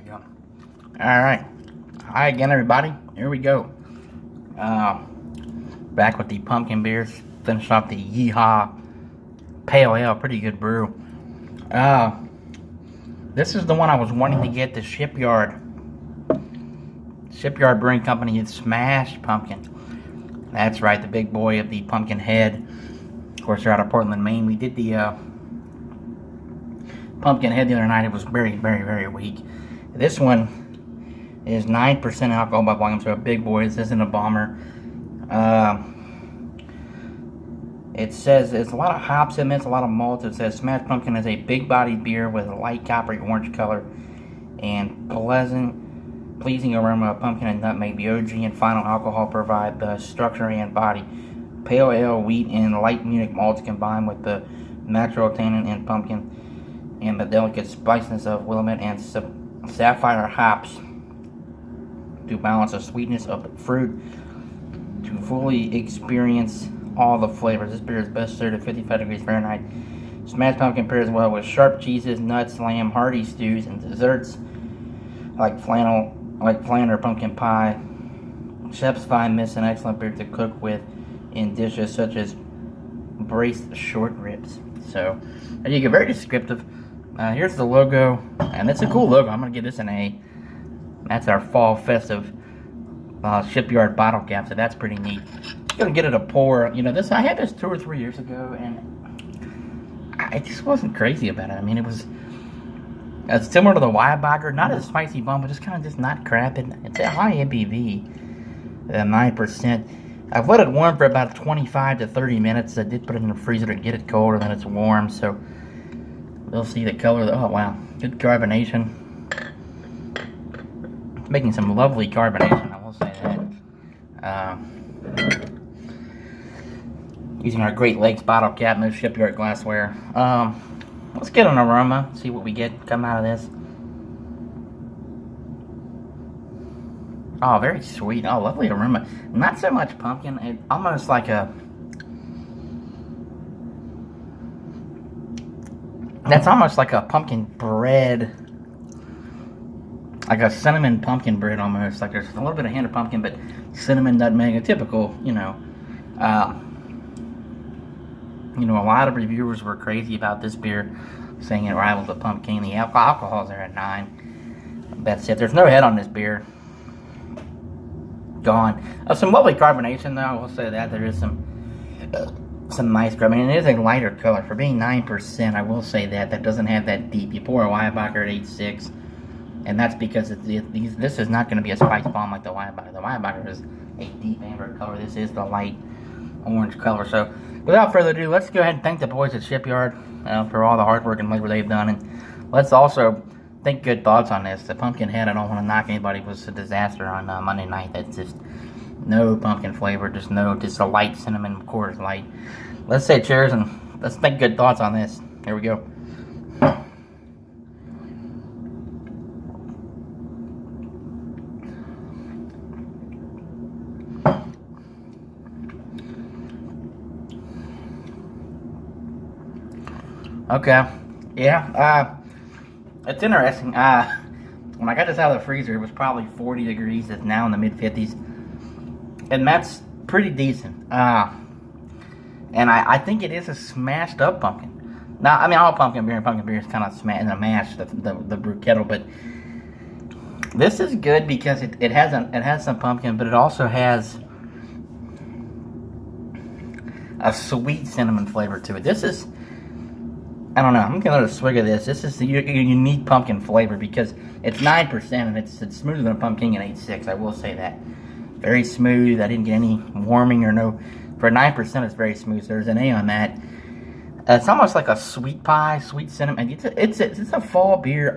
go. Alright. Hi again, everybody. Here we go. Back with the pumpkin beers. Finish off the Yeehaw Pale Ale. Pretty good brew. This is the one I was wanting to get, the Shipyard Brewing Company. It's Smashed Pumpkin. That's right, the big boy of the pumpkin head. Of course, they're out of Portland, Maine. We did the pumpkin head the other night. It was very, very, very weak. This one is 9% alcohol by volume, so a big boy. This isn't a bomber. It says there's a lot of hops in it, a lot of malt. It says Smashed Pumpkin is a big-bodied beer with a light coppery orange color and pleasing aroma of pumpkin and nutmeg. The OG and final alcohol provide the structure and body. Pale ale, wheat, and light Munich malts combined with the natural tannin and pumpkin and the delicate spiciness of Willamette and sapphire hops to balance the sweetness of the fruit to fully experience all the flavors. This beer is best served at 55 degrees Fahrenheit. Smashed Pumpkin pairs well with sharp cheeses, nuts, lamb, hearty stews, and desserts like flan or pumpkin pie. Chef's find this an excellent beer to cook with in dishes such as braised short ribs. So, there you go. Very descriptive. Here's the logo, and it's a cool logo. I'm going to give this an A. That's our fall festive Shipyard bottle cap, so that's pretty neat. Gonna get it a pour. You know, this I had this 2 or 3 years ago, and I just wasn't crazy about it. I mean, it was similar to the Weibacher, not as spicy bomb, but just not crapping. It's a high ABV, 9%. I've let it warm for about 25 to 30 minutes. I did put it in the freezer to get it cold, and then it's warm, so we'll see the color. Oh wow, good carbonation. It's making some lovely carbonation, I will say that. Using our Great Lakes bottle cap, no Shipyard glassware. Let's get an aroma, see what we get come out of this. Oh, very sweet. Oh, lovely aroma. Not so much pumpkin. It almost like that's almost like a pumpkin bread. Like a cinnamon pumpkin bread almost. Like there's a little bit of hint of pumpkin, but cinnamon, nutmeg, a typical, a lot of reviewers were crazy about this beer, saying it rivals the pumpkin. The alcohol's there at 9. That's it. There's no head on this beer. Gone. Some lovely carbonation, though. I will say that there is some nice carbonation. It is a lighter color for being 9%. I will say that doesn't have that deep. You pour a Weibacher at 8.6, and that's because this is not going to be a spice bomb like the Weibacher. The Weibacher is a deep amber color. This is the light orange color. So, without further ado, let's go ahead and thank the boys at Shipyard for all the hard work and labor they've done. And let's also think good thoughts on this. The pumpkin head, I don't want to knock anybody, was a disaster on Monday night. That's just no pumpkin flavor, just a light cinnamon Coors Light. Let's say cheers and let's think good thoughts on this. Here we go. Okay, yeah, it's interesting. When I got this out of the freezer, it was probably 40 degrees. It's now in the mid-50s, and that's pretty decent. And I think it is a smashed up pumpkin. Now, I mean, all pumpkin beer is kind of mashed, the brew kettle, but this is good because it has some pumpkin, but it also has a sweet cinnamon flavor to it. This is, I don't know, I'm gonna let a swig of this. This is a unique pumpkin flavor because it's 9% and it's smoother than a pumpkin at 8.6. I will say that. Very smooth. I didn't get any warming or no. For 9%, it's very smooth. So there's an A on that. It's almost like a sweet pie, sweet cinnamon. It's a fall beer.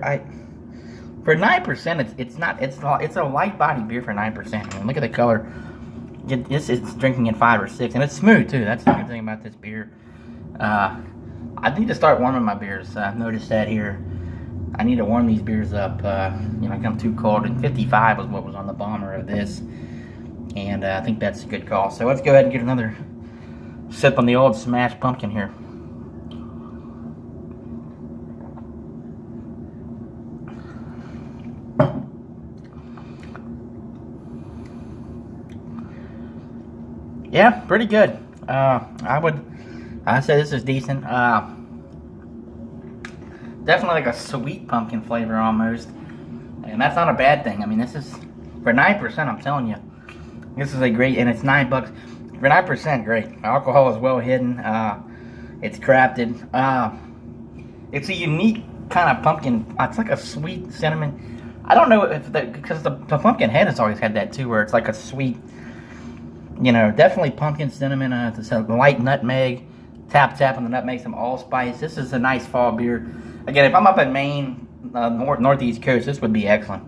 For 9%, it's a light body beer for 9%. I mean, look at the color. It's drinking at 5 or 6, and it's smooth too. That's the good thing about this beer. I need to start warming my beers. I've noticed that here. I need to warm these beers up. I'm too cold. And 55 was what was on the bomber of this. And I think that's a good call. So let's go ahead and get another sip on the old Smashed Pumpkin here. Yeah, pretty good. I say this is decent. Definitely like a sweet pumpkin flavor almost. And that's not a bad thing. I mean, this is, for 9%, I'm telling you, this is a great, and it's $9. For 9%, great. Alcohol is well hidden. It's crafted. It's a unique kind of pumpkin. It's like a sweet cinnamon. I don't know if because the pumpkin head has always had that too, where it's like a sweet, definitely pumpkin cinnamon. It's a light nutmeg, tap on the nutmeg, some allspice. This is a nice fall beer. Again, if I'm up in Maine, northeast coast, this would be excellent.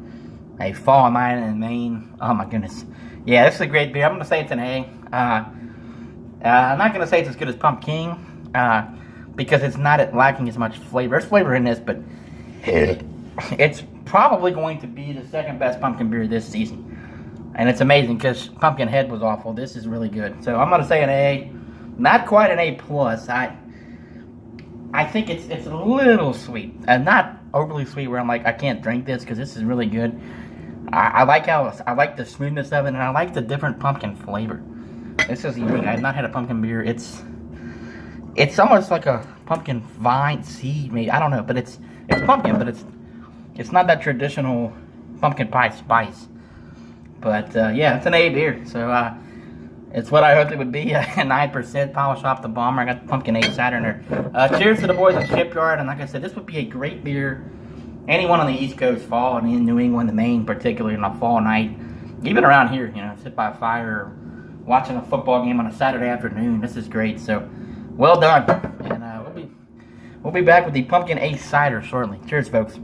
A fall night in Maine. Oh my goodness. Yeah, this is a great beer. I'm gonna say it's an A. I'm not gonna say it's as good as Pumpkin, because it's not lacking as much flavor. There's flavor in this, but it's probably going to be the second best pumpkin beer this season. And it's amazing because Pumpkinhead was awful. This is really good. So I'm going to say an A. Not quite an A+. I think it's a little sweet. And not overly sweet where I'm like, I can't drink this because this is really good. I like the smoothness of it, and I like the different pumpkin flavor. This is unique. I have not had a pumpkin beer. It's almost like a pumpkin vine seed, maybe. I don't know, but it's pumpkin, but it's not that traditional pumpkin pie spice. But yeah, it's an A beer, so it's what I hoped it would be. 9%, polish off the bomber. I got the pumpkin 8 cider in there. Cheers to the boys at Shipyard, and like I said, this would be a great beer. Anyone on the East Coast, fall, and in New England, Maine, particularly on a fall night, even around here, sit by a fire, or watching a football game on a Saturday afternoon. This is great. So, well done, and we'll be back with the pumpkin 8 cider shortly. Cheers, folks.